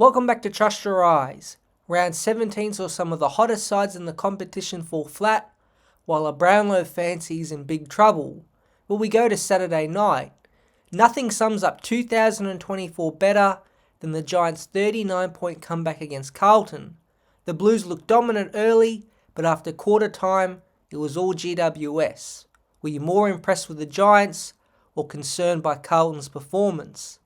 Welcome back to Trust Your Eyes. Round 17 saw some of the hottest sides in the competition fall flat, while a Brownlow fancy is in big trouble. Well, we go to Saturday night. Nothing sums up 2024 better than the Giants' 39-point comeback against Carlton. The Blues looked dominant early, but after quarter time, it was all GWS. Were you more impressed with the Giants or concerned by Carlton's performance?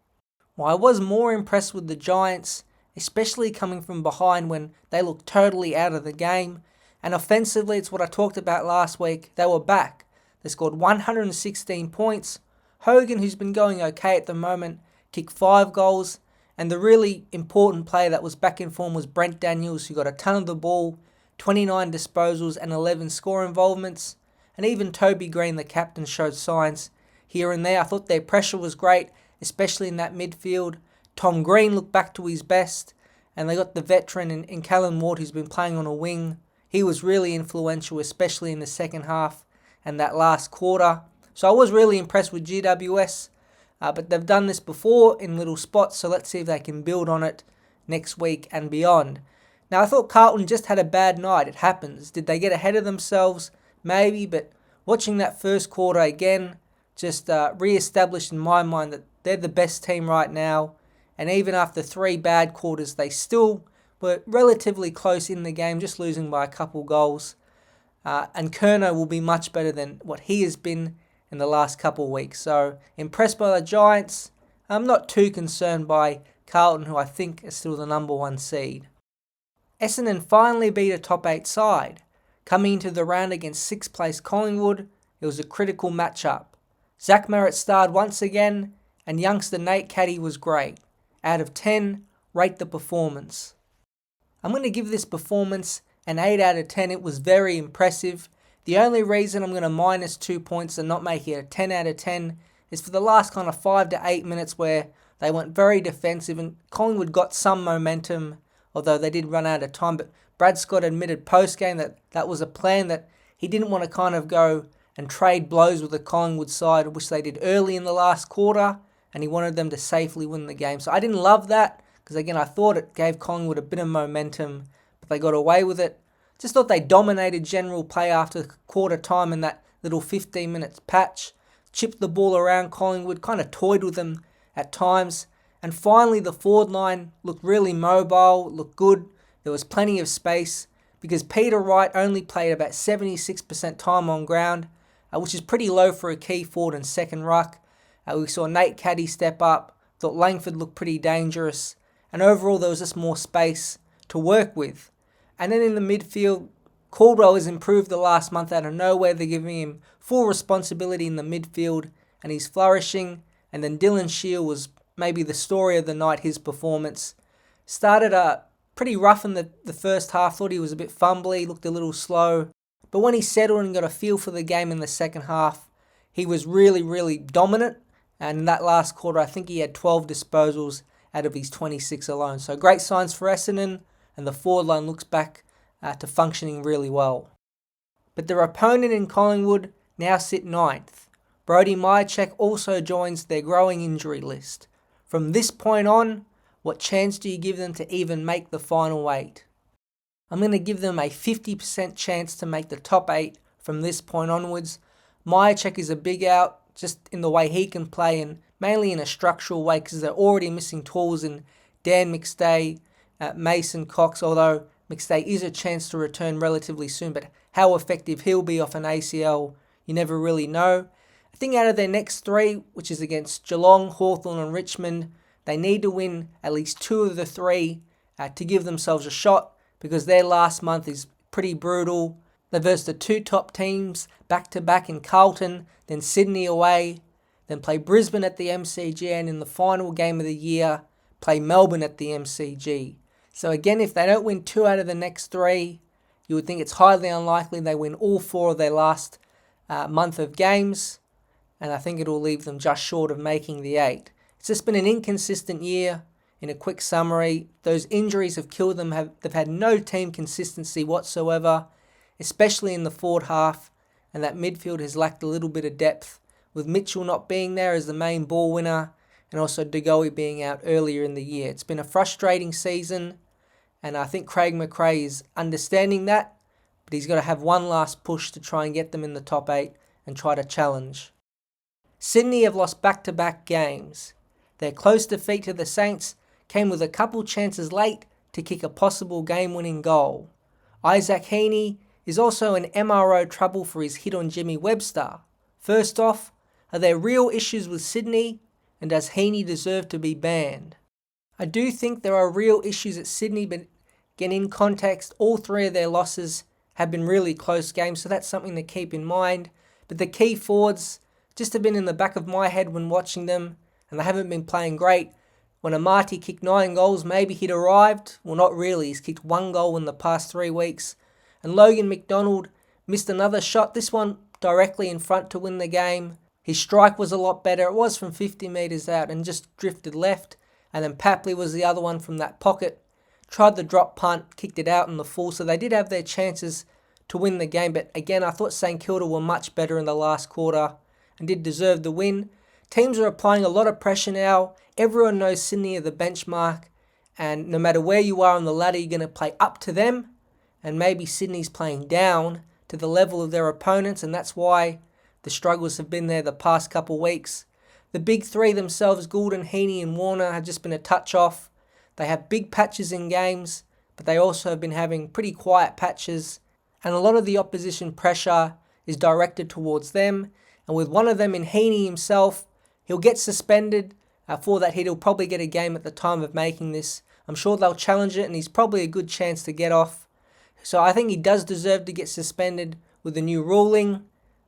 Well, I was more impressed with the Giants, especially coming from behind when they looked totally out of the game. And offensively, it's what I talked about last week. They were back. They scored 116 points. Hogan, who's been going okay at the moment, kicked 5 goals. And the really important player that was back in form was Brent Daniels, who got a ton of the ball, 29 disposals and 11 score involvements. And even Toby Green, the captain, showed signs here and there. I thought their pressure was great, especially in that midfield. Tom Green looked back to his best, and they got the veteran in Callum Ward, who's been playing on a wing. He was really influential, especially in the second half and that last quarter. So I was really impressed with GWS, but they've done this before in little spots, so let's see if they can build on it next week and beyond. Now, I thought Carlton just had a bad night. It happens. Did they get ahead of themselves? Maybe, but watching that first quarter again just re-established in my mind that they're the best team right now. And even after 3 bad quarters, they still were relatively close in the game, just losing by a couple goals. And Curnow will be much better than what he has been in the last couple of weeks. So impressed by the Giants. I'm not too concerned by Carlton, who I think is still the number 1 seed. Essendon finally beat a top 8 side. Coming into the round against 6th place Collingwood, it was a critical matchup. Zach Merrett starred once again, and youngster Nate Caddy was great. Out of 10, rate the performance. I'm going to give this performance an 8 out of 10. It was very impressive. The only reason I'm going to minus 2 points and not make it a 10 out of 10 is for the last kind of 5 to 8 minutes where they went very defensive and Collingwood got some momentum, although they did run out of time. But Brad Scott admitted post-game that was a plan, that he didn't want to kind of go and trade blows with the Collingwood side, which they did early in the last quarter, and he wanted them to safely win the game. So I didn't love that, because again, I thought it gave Collingwood a bit of momentum, but they got away with it. Just thought they dominated general play after quarter time in that little 15 minutes patch, chipped the ball around Collingwood, kind of toyed with them at times, and finally the forward line looked really mobile, looked good. There was plenty of space, because Peter Wright only played about 76% time on ground, which is pretty low for a key forward and second ruck. We saw Nate Caddy step up, thought Langford looked pretty dangerous, and overall there was just more space to work with. And then in the midfield, Caldwell has improved the last month out of nowhere. They're giving him full responsibility in the midfield, and he's flourishing. And then Dylan Shield was maybe the story of the night, his performance. Started pretty rough in the first half, thought he was a bit fumbly, looked a little slow. But when he settled and got a feel for the game in the second half, he was really, really dominant. And in that last quarter, I think he had 12 disposals out of his 26 alone. So great signs for Essendon, and the forward line looks back to functioning really well. But their opponent in Collingwood now sit 9th. Brody Myercheck also joins their growing injury list. From this point on, what chance do you give them to even make the final 8? I'm going to give them a 50% chance to make the top 8 from this point onwards. Myercheck is a big out, just in the way he can play, and mainly in a structural way, because they're already missing tools in Dan McStay, Mason Cox, although McStay is a chance to return relatively soon, but how effective he'll be off an ACL, you never really know. I think out of their next 3, which is against Geelong, Hawthorn and Richmond, they need to win at least 2 of the 3 to give themselves a shot, because their last month is pretty brutal. They versed the 2 top teams back-to-back in Carlton, then Sydney away, then play Brisbane at the MCG, and in the final game of the year, play Melbourne at the MCG. So again, if they don't win 2 out of the next 3, you would think it's highly unlikely they win all 4 of their last month of games, and I think it'll leave them just short of making the 8. It's just been an inconsistent year. In a quick summary, those injuries have killed them. They've had no team consistency whatsoever, especially in the forward half, and that midfield has lacked a little bit of depth, with Mitchell not being there as the main ball winner, and also De Goey being out earlier in the year. It's been a frustrating season, and I think Craig McRae is understanding that, but he's got to have one last push to try and get them in the top 8 and try to challenge. Sydney have lost back-to-back games. Their close defeat to the Saints came with a couple chances late to kick a possible game-winning goal. Isaac Heeney is also in MRO trouble for his hit on Jimmy Webster. First off, are there real issues with Sydney, and does Heeney deserve to be banned? I do think there are real issues at Sydney, but again, in context, all 3 of their losses have been really close games, so that's something to keep in mind. But the key forwards just have been in the back of my head when watching them, and they haven't been playing great. When Amati kicked 9 goals, maybe he'd arrived. Well, not really. He's kicked 1 goal in the past 3 weeks. And Logan McDonald missed another shot, this one directly in front to win the game. His strike was a lot better. It was from 50 metres out and just drifted left. And then Papley was the other one from that pocket. Tried the drop punt, kicked it out in the full. So they did have their chances to win the game. But again, I thought St Kilda were much better in the last quarter and did deserve the win. Teams are applying a lot of pressure now. Everyone knows Sydney are the benchmark. And no matter where you are on the ladder, you're going to play up to them. And maybe Sydney's playing down to the level of their opponents. And that's why the struggles have been there the past couple weeks. The big 3 themselves, Goulden, Heeney and Warner, have just been a touch off. They have big patches in games, but they also have been having pretty quiet patches. And a lot of the opposition pressure is directed towards them. And with one of them in Heeney himself, he'll get suspended. For that hit, he'll probably get a game at the time of making this. I'm sure they'll challenge it, and he's probably a good chance to get off. So I think he does deserve to get suspended with the new ruling,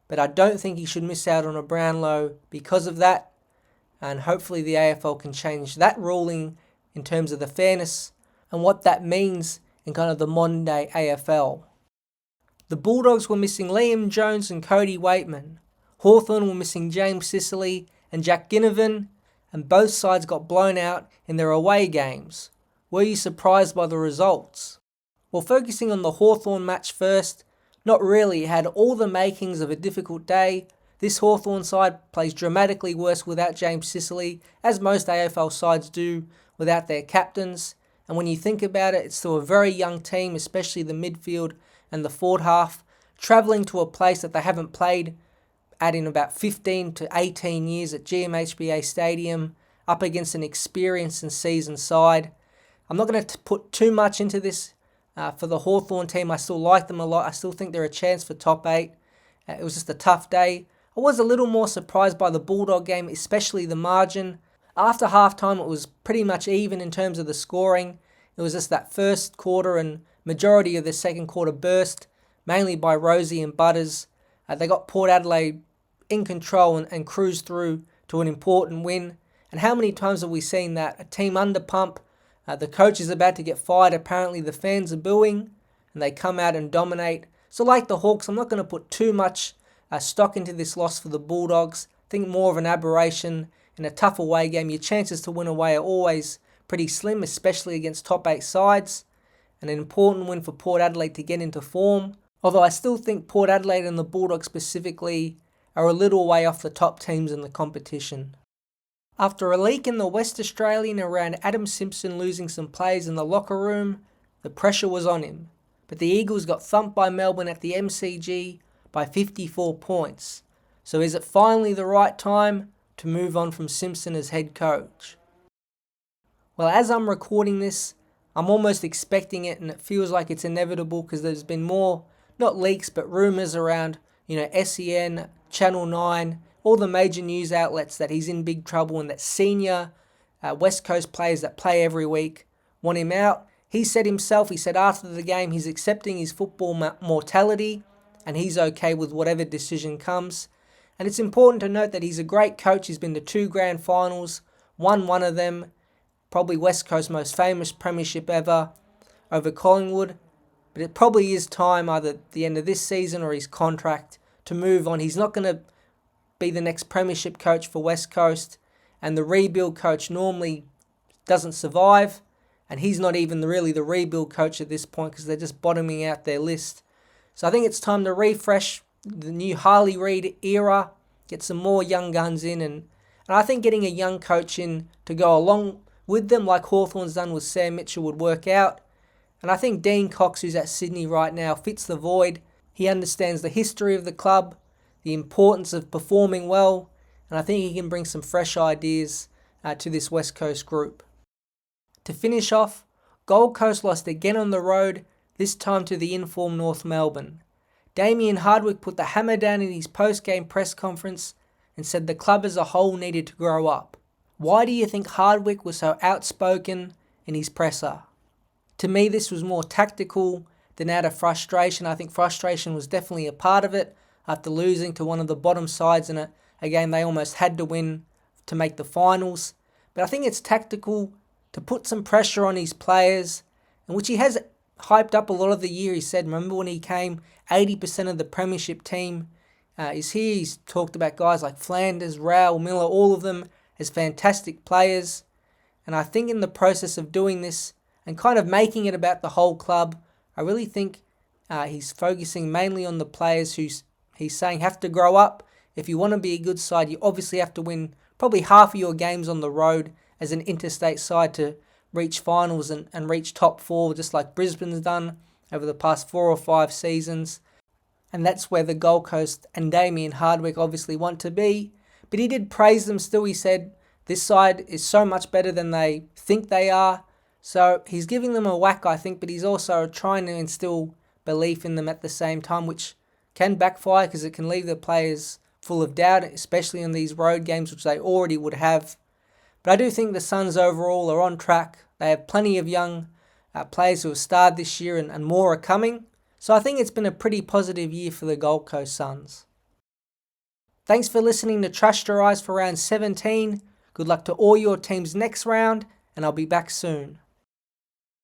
but I don't think he should miss out on a Brownlow because of that. And hopefully the AFL can change that ruling in terms of the fairness and what that means in kind of the modern day AFL. The Bulldogs were missing Liam Jones and Cody Waitman. Hawthorn were missing James Sicily and Jack Ginnivan, and both sides got blown out in their away games. Were you surprised by the results? Well, focusing on the Hawthorn match first, not really. It had all the makings of a difficult day. This Hawthorn side plays dramatically worse without James Sicily, as most AFL sides do without their captains. And when you think about it, it's still a very young team, especially the midfield and the forward half, travelling to a place that they haven't played at in about 15 to 18 years at GMHBA Stadium, up against an experienced and seasoned side. I'm not going to put too much into this for the Hawthorn team. I still like them a lot. I still think they're a chance for top 8. It was just a tough day. I was a little more surprised by the Bulldog game, especially the margin. After halftime, it was pretty much even in terms of the scoring. It was just that first quarter and majority of the second quarter burst, mainly by Rosie and Butters. They got Port Adelaide in control and cruised through to an important win. And how many times have we seen that? A team under pump, the coach is about to get fired, apparently the fans are booing, and they come out and dominate. So like the Hawks, I'm not going to put too much stock into this loss for the Bulldogs. I think more of an aberration in a tough away game. Your chances to win away are always pretty slim, especially against top 8 sides. And an important win for Port Adelaide to get into form. Although I still think Port Adelaide and the Bulldogs specifically are a little way off the top teams in the competition. After a leak in the West Australian around Adam Simpson losing some players in the locker room, the pressure was on him. But the Eagles got thumped by Melbourne at the MCG by 54 points. So is it finally the right time to move on from Simpson as head coach? Well, as I'm recording this, I'm almost expecting it, and it feels like it's inevitable because there's been more, not leaks, but rumours around, SEN, Channel 9, all the major news outlets that he's in big trouble and that senior West Coast players that play every week want him out. He said after the game he's accepting his football mortality and he's okay with whatever decision comes. And it's important to note that he's a great coach. He's been to 2 grand finals, won one of them, probably West Coast's most famous premiership ever, over Collingwood. But it probably is time, either at the end of this season or his contract, to move on. He's not going to be the next premiership coach for West Coast, and the rebuild coach normally doesn't survive, and he's not even really the rebuild coach at this point because they're just bottoming out their list. So I think it's time to refresh the new Harley Reid era, get some more young guns in, and And I think getting a young coach in to go along with them, like Hawthorn's done with Sam Mitchell, would work out. And I think Dean Cox, who's at Sydney right now, fits the void. He understands the history of the club, the importance of performing well, and I think he can bring some fresh ideas to this West Coast group. To finish off, Gold Coast lost again on the road, this time to the informed North Melbourne. Damien Hardwick put the hammer down in his post-game press conference and said the club as a whole needed to grow up. Why do you think Hardwick was so outspoken in his presser? To me, this was more tactical than out of frustration. I think frustration was definitely a part of it after losing to one of the bottom sides in a game they almost had to win to make the finals. But I think it's tactical to put some pressure on his players, and which he has hyped up a lot of the year. He said, remember when he came, 80% of the premiership team is here. He's talked about guys like Flanders, Rowell, Miller, all of them as fantastic players. And I think in the process of doing this and kind of making it about the whole club, I really think he's focusing mainly on the players who he's saying have to grow up. If you want to be a good side, you obviously have to win probably half of your games on the road as an interstate side to reach finals and reach top four, just like Brisbane's done over the past 4 or 5 seasons. And that's where the Gold Coast and Damien Hardwick obviously want to be. But he did praise them still. He said this side is so much better than they think they are. So he's giving them a whack, I think, but he's also trying to instill belief in them at the same time, which can backfire because it can leave the players full of doubt, especially in these road games, which they already would have. But I do think the Suns overall are on track. They have plenty of young players who have starred this year and more are coming. So I think it's been a pretty positive year for the Gold Coast Suns. Thanks for listening to Trust Your Eyes for round 17. Good luck to all your teams next round, and I'll be back soon.